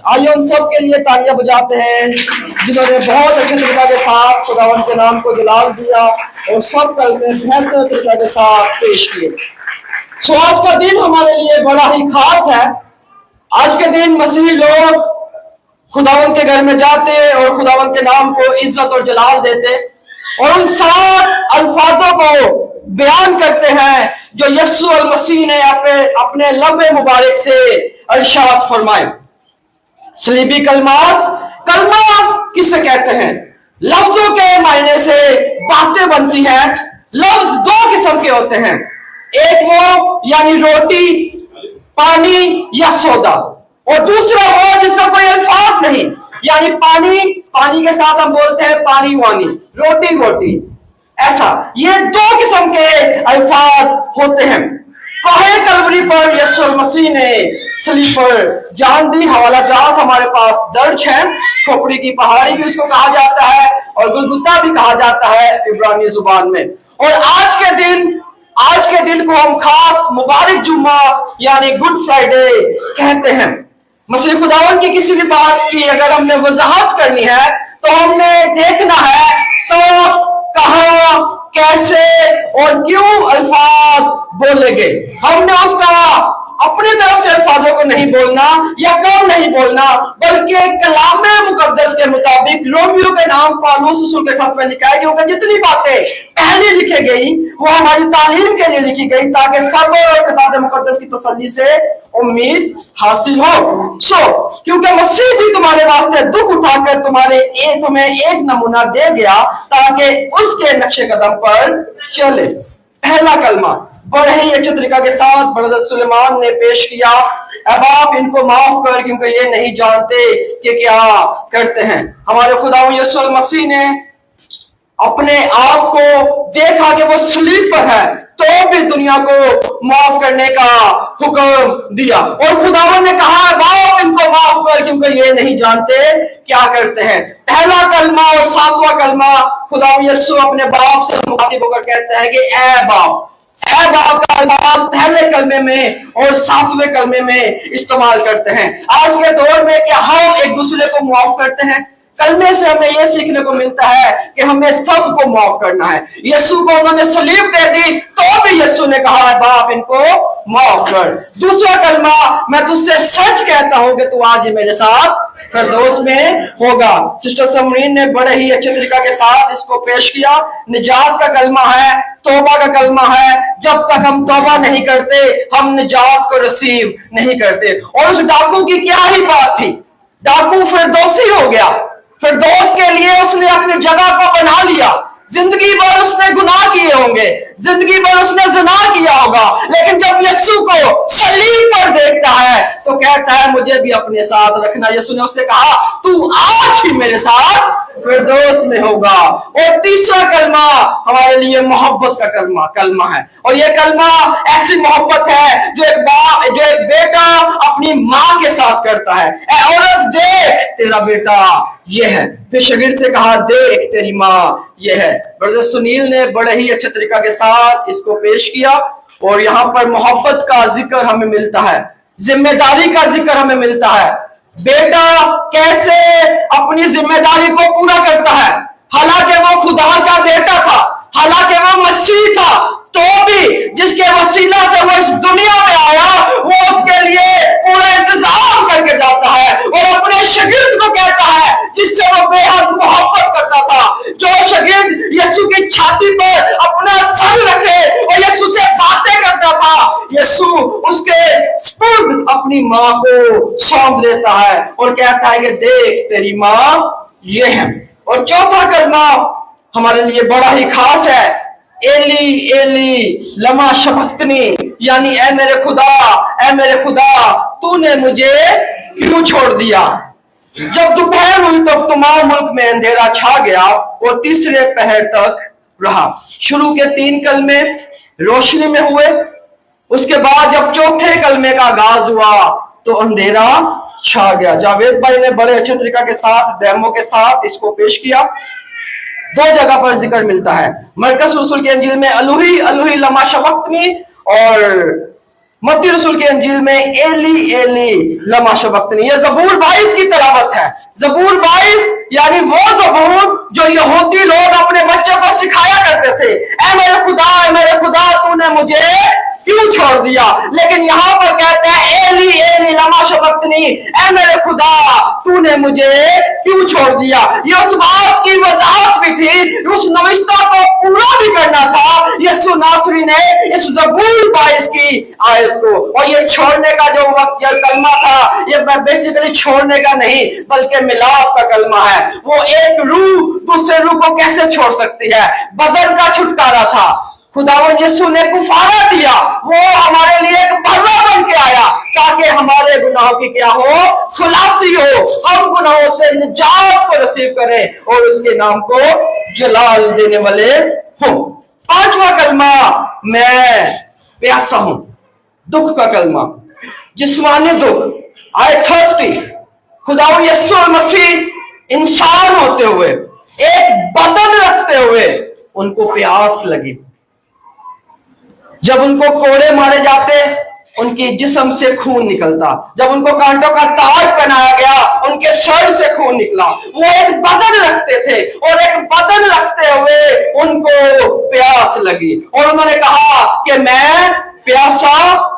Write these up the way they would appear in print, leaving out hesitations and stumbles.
आइए उन सब के लिए तालियां बजाते हैं जिन्होंने बहुत अच्छे तरीके के साथ खुदावंद के नाम को जलाल दिया और सब कलमे बेहतर तरीके के साथ पेश किए। सो आज का दिन हमारे लिए बड़ा ही खास है। आज के दिन मसीही लोग खुदावंद के घर में जाते और खुदावंद के नाम को इज्जत और जलाल देते और उन 7 अल्फाजों को बयान करते हैं जो यस्सु अल मसीह ने अपने लबे मुबारक से इरशाद फरमाए। सलीबी कलमात, कलमा किसे कहते हैं? लफ्जों के मायने से बातें बनती हैं। लफ्ज 2 किस्म के होते हैं, एक वो यानी रोटी, पानी या सौदा, और दूसरा वो जिसका कोई अल्फाज नहीं, यानी पानी के साथ हम बोलते हैं पानी वानी, रोटी वोटी, ऐसा। ये 2 किस्म के अल्फाज होते हैं। कोहे कलवरी पर यस्सु मसीह ने सलीब पर जान दी। हवाला जात हमारे पास दर्ज है। खोपड़ी की पहाड़ी भी उसको कहा जाता है और गुलगुता भी कहा जाता है इब्रानी जुबान में। और आज के दिन को हम खास मुबारक जुम्मा यानी गुड फ्राइडे कहते हैं। मसीह खुदावन की किसी भी बात की अगर हमने वजाहत करनी है तो हमने देखना है तो कहां, कैसे और क्यों अल्फाज बोले गए। हमने उसका अपनी तरफ से अल्फाजों को नहीं बोलना या कम नहीं बोलना, बल्कि कलाम मुकद्दस के मुताबिक रोमियो के नाम पौलुस रसूल के खत में लिखा है क्योंकि जितनी बातें पहले लिखी गई वो हमारी तालीम के लिए लिखी गई ताकि सब्र और किताब मुकद्दस की तसल्ली से उम्मीद हासिल हो। क्योंकि मसीह भी तुम्हारे वास्ते दुख उठाकर तुम्हें एक नमूना दे गया ताकि उसके नक्शे कदम पर चले। पहला कलमा बड़े ही अच्छे तरीका के साथ ब्रदर सुलेमान ने पेश किया, अब आप इनको माफ कर क्योंकि ये नहीं जानते कि क्या करते हैं। हमारे खुदावंद यीशु मसीह ने अपने आप को देखा कि वो सलीब पर है तो भी दुनिया को माफ करने का हुक्म दिया और खुदावंद ने कहा बाप इनको माफ कर क्योंकि ये नहीं जानते क्या करते हैं। पहला कलमा और 7वां कलमा खुदावंद यीशु अपने बाप से मुखातिब होकर कहते हैं कि ऐ बाप का अल्फाज पहले कलमे में और 7वें कलमे में इस्तेमाल करते हैं। आज के दौर में क्या हम एक दूसरे को माफ करते हैं? कलमे से हमें यह सीखने को मिलता है कि हमें सबको माफ करना है। यीशु को उन्होंने सलीब दे दी तो भी यीशु ने कहा है बाप इनको माफ कर। दूसरा कलमा, मैं तुझसे सच कहता हूं कि तू आज ही मेरे साथ फिरदौस में होगा। सिस्टर समरीन ने बड़े ही अच्छे तरीका के साथ इसको पेश किया। निजात का कलमा है, तौबा का कलमा है। जब तक हम तौबा नहीं करते हम निजात को रिसीव नहीं करते। और उस डाकू की क्या ही बात थी, डाकू फिरदौसी हो गया। फिरदौस के लिए उसने अपनी जगह को बना लिया। जिंदगी भर उसने गुनाह किए होंगे, जिंदगी भर उसने ज़िना किया होगा, लेकिन जब यीशु को सलीब पर देखता है तो कहता है मुझे भी अपने साथ रखना। यीशु ने उससे कहा तू आज ही मेरे साथ फिरदौस में होगा। और तीसरा कलमा हमारे लिए मोहब्बत का कलमा है और यह कलमा ऐसी मोहब्बत है जो एक बेटा अपनी माँ के साथ करता है। ऐ औरत देख तेरा बेटा ये है। फिर शागिर्द से कहा देख तेरी माँ ये है। ब्रदर सुनील ने बड़े ही अच्छे तरीका के साथ इसको पेश किया और यहाँ पर मोहब्बत का जिक्र हमें मिलता है, जिम्मेदारी का जिक्र हमें मिलता है। बेटा कैसे अपनी जिम्मेदारी को पूरा करता है, हालांकि वो खुदा का बेटा था, हालांकि वो मसीह था, तो भी जिसके वसीला से वो इस दुनिया में आया वो उसके लिए पूरा इंतजाम करके जाता है और अपने शागिर्द को कहता है जिससे वो बेहद मोहब्बत करता था। जो शागिर्द यीशु की छाती पर अपना सर रखे और यीशु से बातें करता था, यीशु उसके स्पुर्द अपनी माँ को सौंप देता है और कहता है कि देख तेरी माँ ये है। और चौथा कलमा हमारे लिए बड़ा ही खास है, एली एली लमा शबक्तनी, यानी ऐ मेरे खुदा तूने मुझे क्यों छोड़ दिया। जब दोपहर हुई तब तमाम मुल्क में अंधेरा छा गया और तीसरे पहर तक रहा। शुरू के 3 कलमे रोशनी में हुए, उसके बाद जब चौथे कलमे का आगाज हुआ तो अंधेरा छा गया। जावेद भाई ने बड़े अच्छे तरीका के साथ डेमो के साथ इसको पेश किया। 2 जगह पर जिक्र मिलता है, मरकस रसूल के अंजील में अलूही अलूही लमा शबक्तनी और मत्ती रसूल की अंजील में एली एली लमा शबक्तनी, ये जबूर 22 की तलावत है। जबूर 22 यानी वो जबूर जो यहूदी लोग अपने बच्चों को सिखाया करते थे, ऐ मेरे खुदा तूने मुझे क्यों छोड़ दिया। लेकिन यहां पर कहते हैं एली एली लमा शबक्तनी, ऐ मेरे खुदा तूने मुझे क्यों छोड़ दिया। ये उस बात की वजाहत भी थी, उस नविश्ता को पूरा भी करना था यीशु नासरी ने इस जबूर 22 की आयत को। और ये छोड़ने का जो वक्त कलमा था, ये बेसिकली छोड़ने का नहीं बल्कि मिलाप का कलमा है। वो एक रूह दूसरे रूह को कैसे छोड़ सकती है, बदन का छुटकारा था। खुदावंद यीशु ने कुफारा दिया, वो हमारे लिए एक भरवा बन के आया ताकि हमारे गुनाहों की क्या हो, खुलासी हो, हम गुनाहों से निजात को नसीब करें और उसके नाम को जलाल देने वाले हो। पांचवा कलमा, मैं प्यासा हूं, दुख का कलमा, जिस्मानी दुख, आई थर्स्टी। खुदावंद यीशु मसीह इंसान होते हुए, एक बदन रखते हुए उनको प्यास लगी। जब उनको कोड़े मारे जाते, उनके जिस्म से खून निकलता। जब उनको कांटों का ताज पहनाया गया, उनके सर से खून निकला। वो एक बदन रखते थे और एक बदन रखते हुए उनको प्यास लगी और उन्होंने कहा कि मैं प्यासा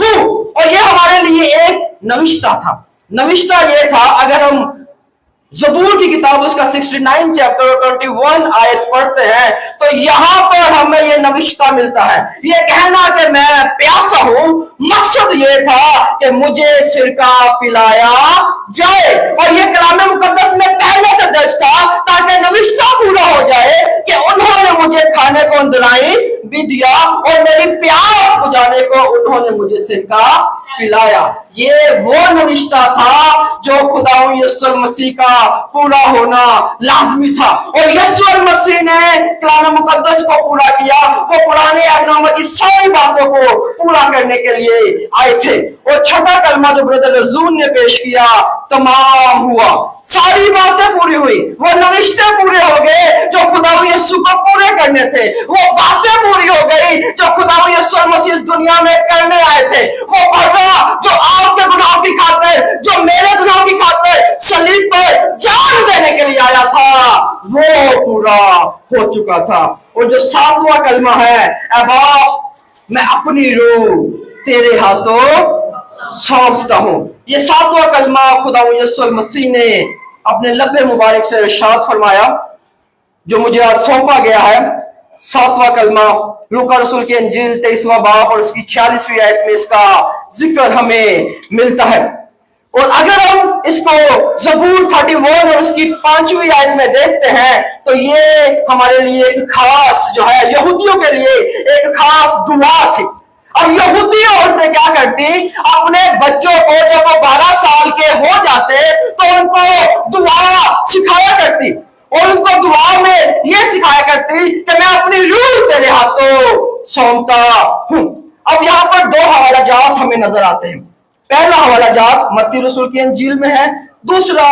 हूं। और ये हमारे लिए एक नविश्ता था। नविश्ता ये था, अगर हम ज़बूर की किताब उसका 69 चैप्टर 21 आयत पढ़ते हैं तो यहां पर हमें यह नविश्ता मिलता है। ये कहना कि मैं प्यासा हूं, मकसद ये था कि मुझे सिरका पिलाया जाए। और ये कलाम मुकद्दस में पहले से दर्ज था ताकि नविश्ता पूरा हो जाए कि उन्होंने मुझे खाने को अंदराई भी दिया और मेरी प्यास बुझाने को उन्होंने मुझे सिरका पिलाया। ये वो नविश्ता था जो खुदावंद यीशु मसीह का पूरा होना लाजमी था और यीशु मसीह ने कलाम मुकद्दस को पूरा किया। वो पुराने अहदनामे की सारी बातों को पूरा करने के लिए आए थे। और छठा कलमा जो ब्रदर रजून ने पेश किया, तमाम हुआ, सारी बातें पूरी हुई। वो नविश्ते पूरे हो गए जो खुदावंद यीशु को पूरे करने थे। वो बातें पूरी हो गई जो खुदावंद यीशु मसीह इस दुनिया में करने आए थे। वो भरवा जो आपके गुनाहों की खातिर, जो मेरे गुनाहों की खातिर सलीब पर जान देने के लिए आया था, वो पूरा हो चुका था। और जो सातवां कलमा है, ऐ बाप मैं अपनी रूह तेरे हाथों सौंपता हूं। ये सातवां कलमा खुदावंद यीशु मसीह ने अपने लब्बे मुबारक से इरशाद फरमाया, जो मुझे आज सौंपा गया है। सातवां कलमा लूका रसूल की अंजील 23वां बाब और उसकी 46वीं आयत में इसका जिक्र हमें मिलता है। और अगर हम इसको ज़बूर 31 और उसकी 5वीं आयत में देखते हैं तो ये हमारे लिए एक खास, जो है यहूदियों के लिए एक खास दुआ थी। अब यहूदी औरतें क्या करती, अपने बच्चों को जब वो 12 साल के हो जाते तो उनको दुआ सिखाया करती और उनको दुआ में यह सिखाया करती कि मैं अपनी रूह तेरे हाथों सौंपता हूं। अब यहां पर दो हवाला जात हमें नजर आते हैं। पहला हवाला जात मत्ती रसूल की अंजील में है, दूसरा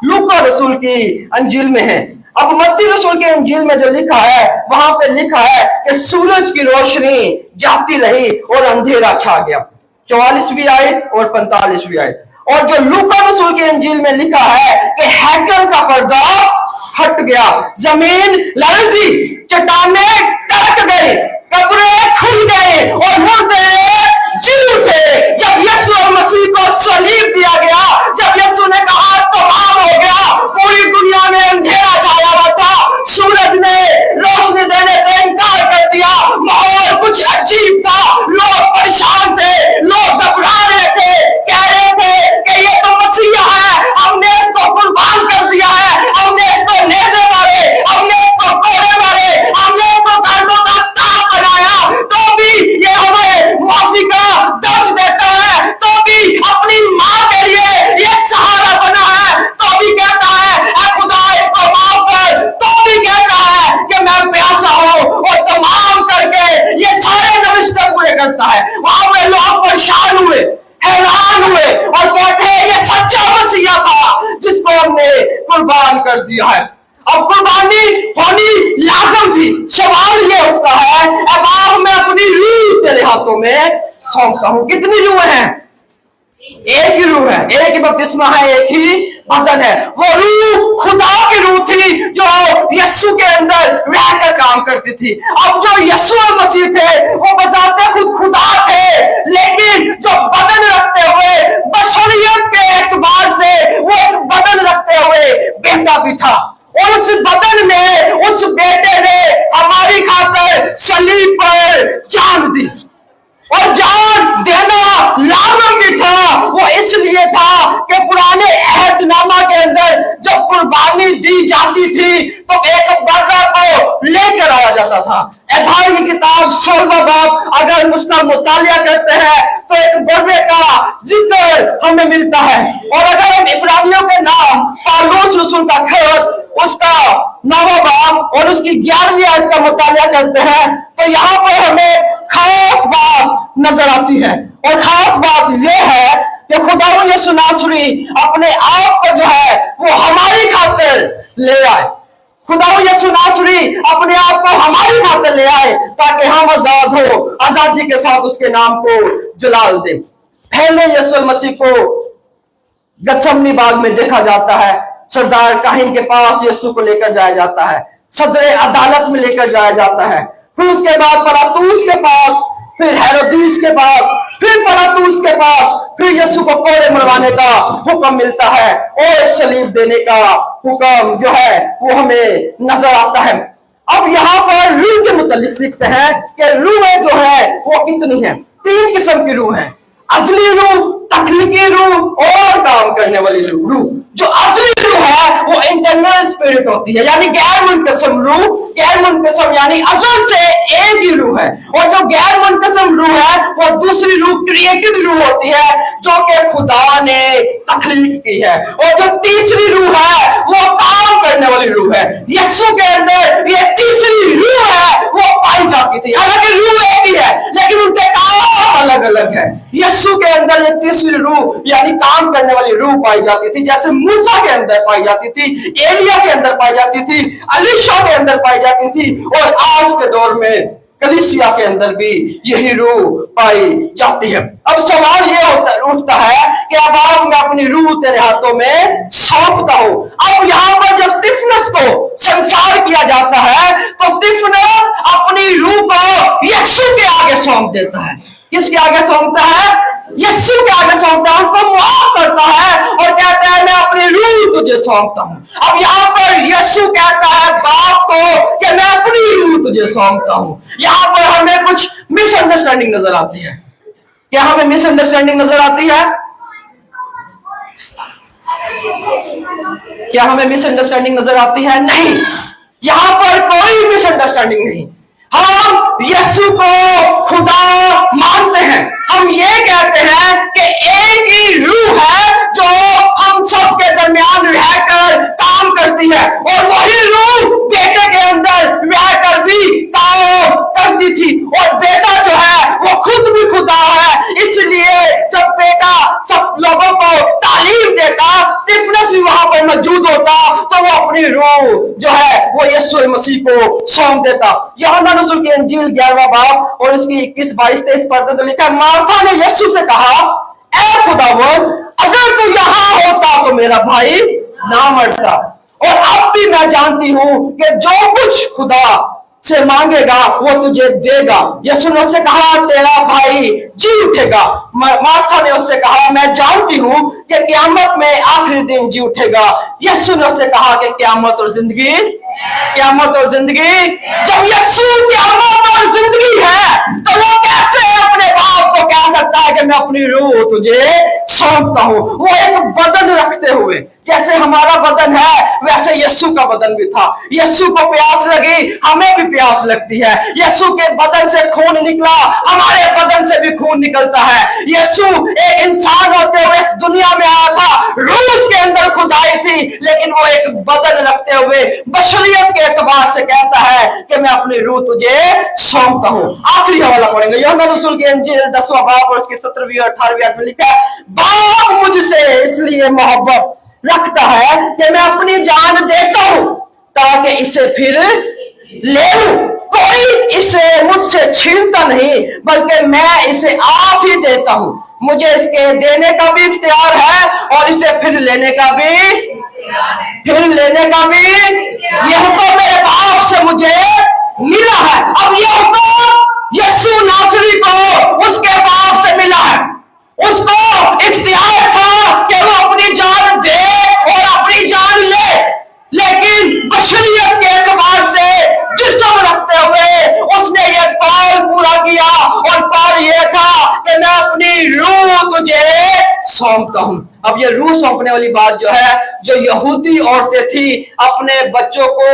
लूका रसूल की अंजील में है। अब मत्ती रसूल की अंजील में जो लिखा है, वहां पे लिखा है कि सूरज की रोशनी जाती रही और अंधेरा छा गया, 44वीं आयत और 45वीं आयत। और जो लूका रसूल की अंजील में लिखा है कि हैकल का पर्दा हट गया, जमीन लरजी, चट्टानें टरक गई, कब्रें खुल गई और मुर्दे जी उठे। जब यीशु मसीह को सलीब दिया गया, जब यीशु ने कहा तमाम हो गया, पूरी दुनिया में अंधेरा छाया हुआ था, सूरज ने रोशनी देने से इनकार कर दिया, माहौल कुछ अजीब था, लोग परेशान थे, लोग घबरा रहे थे, कह रहे थे कि ये तो मसीहा है, हमने इसको कुर्बान कर दिया है, हमने इसको नेज़े मारे, हमने इसको कोड़े मारे, हमने इसको कांटों का ताज बनाया, तो भी ये हमें माफी का दर्द देता है, तो भी अपनी मां के लिए एक सहारा बना है, तो भी कहता है ऐ खुदा इसको माफ कर, तो भी कहता है कि मैं प्यासा हूं और तमाम करके ये सारे नविश्ते पूरे करता है। वहां पे लोग परेशान हुए, हैरान हुए और कहते हैं ये सच्चा मसीहा था जिसको हमने कुर्बान कर दिया है। अब कुर्बानी होनी लाजम थी। सवाल ये उठता है, अब मैं अपनी रूह तेरे हाथों में सौंपता हूं। कितनी रूह हैं? एक ही रूह है, एक ही बपतिस्मा है, एक ही बदन है। वो रूह खुदा की रूह थी जो यीशु के अंदर रहकर काम करती थी। अब जो यीशु मसीह थे वो बजाते खुद खुदा थे, लेकिन जो बदन रखते हुए बशरियत के एतबार से वो एक बदन रखते हुए बेटा भी था, और उस बदन में उस बेटे ने हमारी खातिर सलीब पर जान दी। और जान देना लाजम भी था। वो इसलिए था कि पुराने अहदनामा के अंदर जब कुर्बानी दी जाती थी तो एक बर्रा को लेकर आया जाता था। एब्राहिम की किताब 16वां बाब अगर हम उसका मुतालिया करते हैं तो एक बर्रे का जिक्र हमें मिलता है। और अगर हम इब्रानियों के नाम पालूस रसूल का खत उसका 9वां बाब और उसकी 11वीं आयत का मुतालिया करते हैं तो यहाँ पर हमें खास बात नजर आती है। और खास बात यह है कि खुदा यीशु नासरी अपने आप को जो है वो हमारी खातिर ले आए। खुदा यीशु नासरी अपने आप को हमारी खातिर ले आए ताकि हम आजाद हो, आजादी के साथ उसके नाम को जलाल दें। पहले यीशु मसीह को गतसमनी बाग में देखा जाता है, सरदार काहिन के पास यीशु को लेकर जाया जाता है, सदर अदालत में लेकर जाया जाता है, फिर उसके बाद पिलातुस के पास, फिर हेरोदिस के पास, फिर पिलातुस के पास, फिर यीशु को कोड़े मरवाने का हुक्म मिलता है और सलीब देने का हुक्म जो है वो हमें नजर आता है। अब यहाँ पर रूह के मुतालिक सीखते हैं कि रूह जो है वो कितनी है। 3 किस्म की रूह है, असली रूह, तख्लीकी रूह और काम करने वाली रूह। जो असली रूह है वो इंटरनल स्पिरिट होती है, यानी गैर मुनकसम रूह। गैर मुनकसम यानी असल से एक ही रूह है। और जो गैर मुनकसम रूह है वो दूसरी रूह क्रिएटेड रूह होती है जो कि खुदा ने तख्लीक की है। और जो तीसरी रूह है वो काम करने वाली रूह है। यीशु के अंदर ये तीसरी रूह है वो पाई जाती थी। हालांकि रूह एक ही है लेकिन उनके काम अलग अलग है। यीशु के अंदर ये तीसरी रूह यानी काम करने वाली रूह पाई जाती थी, जैसे मूसा के अंदर पाई जाती थी, एलिया के अंदर पाई जाती थी, अलीशा के अंदर पाई जाती थी, और आज के दौर में कलीसिया के अंदर भी यही रूह पाई जाती है। अब सवाल ये उठता है कि अब मैं अपनी रूह तेरे हाथों में सौंपता हूं। अब यहाँ पर जब स्टीफनस को संसार किया जाता है तो स्टीफनस अपनी रूह को यीशु के आगे सौंप देता है। किसके आगे सौंपता है? यीशु के आगे सौंपता है, उनको माफ करता है और कहता है मैं अपनी रूह तुझे सौंपता हूं। अब यहाँ पर यीशु कहता है बाप को कि मैं अपनी रूह तुझे सौंपता हूं। यहाँ पर हमें कुछ मिसअंडरस्टैंडिंग नजर आती है। क्या हमें मिसअंडरस्टैंडिंग नजर आती है? क्या हमें मिसअंडरस्टैंडिंग नजर आती है? नहीं, यहाँ पर कोई मिसअंडरस्टैंडिंग नहीं। हम यीशु को खुदा मानते हैं। हम ये कहते हैं कि एक ही रूह है जो हम सब के दरमियान रहकर काम करती है, और वही रूह बेटे के अंदर रहकर भी काम करती थी। और बेटा जो है वो खुद भी खुदा है, इसलिए जब बेटा सब लोगों को तालीम देता, स्टीफनस भी वहां पर मौजूद होता, तो वो अपनी रूह जो है वो यीशु मसीह को सौंप देता। यूहन्ना रसूल की इंजील 11वां बाब और इसकी 21-22-23 पढ़ते तो लिखा, मार्था ने यीशु से कहा, ऐ खुदावंद, अगर तू यहाँ होता तो मेरा भाई ना मरता। और अब भी मैं जानती हूं कि जो कुछ खुदा से मांगेगा वो तुझे देगा। यीशु ने उससे कहा, तेरा भाई जी उठेगा। मार्था ने उससे कहा, मैं जानती हूं कि क़यामत में आखिरी दिन जी उठेगा। यीशु ने उससे कहा कि क़यामत और जिंदगी, क़यामत और जिंदगी। जब यीशु क़यामत और जिंदगी है तो वो कैसे अपने बाप को कह सकता है कि मैं अपनी रूह तुझे सौंपता हूं? वो एक बदन रखते हुए, जैसे हमारा बदन है वैसे यीशु का बदन भी था। यीशु को प्यास लगी, हमें भी प्यास लगती है। यीशु के बदन से खून निकला, हमारे बदन से भी खून निकलता है। यीशु एक इंसान होते हुए इस दुनिया में आया था, रूह के अंदर खुदाई थी, लेकिन वो एक बदन रखते हुए बशरियत के एतबार से कहता है कि मैं अपनी रूह तुझे सौंपता हूं। आखिरी हवाला पढ़ेंगे, यूहन्ना रसूल की इंजील 10वां बाब और उसकी 17वीं और 18वीं आयत में लिखा है, बाप मुझसे इसलिए मोहब्बत रखता है कि मैं अपनी जान देता हूं ताकि इसे फिर ले लूं। कोई इसे मुझसे छीनता नहीं, बल्कि मैं इसे आप ही देता हूं। मुझे इसके देने का भी इख्तियार है और इसे फिर लेने का भी ये हुक्म मेरे बाप से मुझे मिला है। अब ये हुक्म यीशु नासरी को उसके बाप से मिला है। उसको इख्तियार था कि वो अपनी जान दे और अपनी जान ले, लेकिन बशरियत के एतबार से जिस्म रखते हुए उसने ये कौल पूरा किया, और कौल ये था कि मैं अपनी रूह तुझे सौंपता हूं। अब ये रूह सौंपने वाली बात जो है, जो यहूदी औरतें थी अपने बच्चों को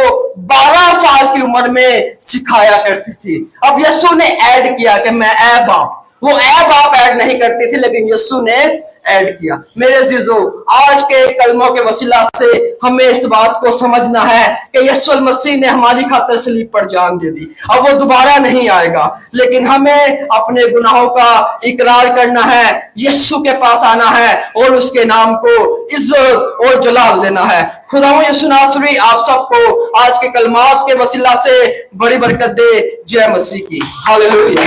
12 साल की उम्र में सिखाया करती थी। अब यीशु ने ऐड किया कि मैं ए बाप, वो ए बाप ऐड नहीं करती थी, लेकिन यीशु ने ऐड किया। मेरे जीजो, आज के कलमों के वसीला से हमें इस बात को समझना है कि यीशु मसीह ने हमारी खातिर सलीब पर जान दे दी। अब वो दोबारा नहीं आएगा, लेकिन हमें अपने गुनाहों का इकरार करना है, यीशु के पास आना है और उसके नाम को इज्जत और जलाल देना है। खुदावंद यीशु नासरी आप सबको आज के कलमात के वसीला से बड़ी बरकत दे। जय मसीह की। हालेलुया।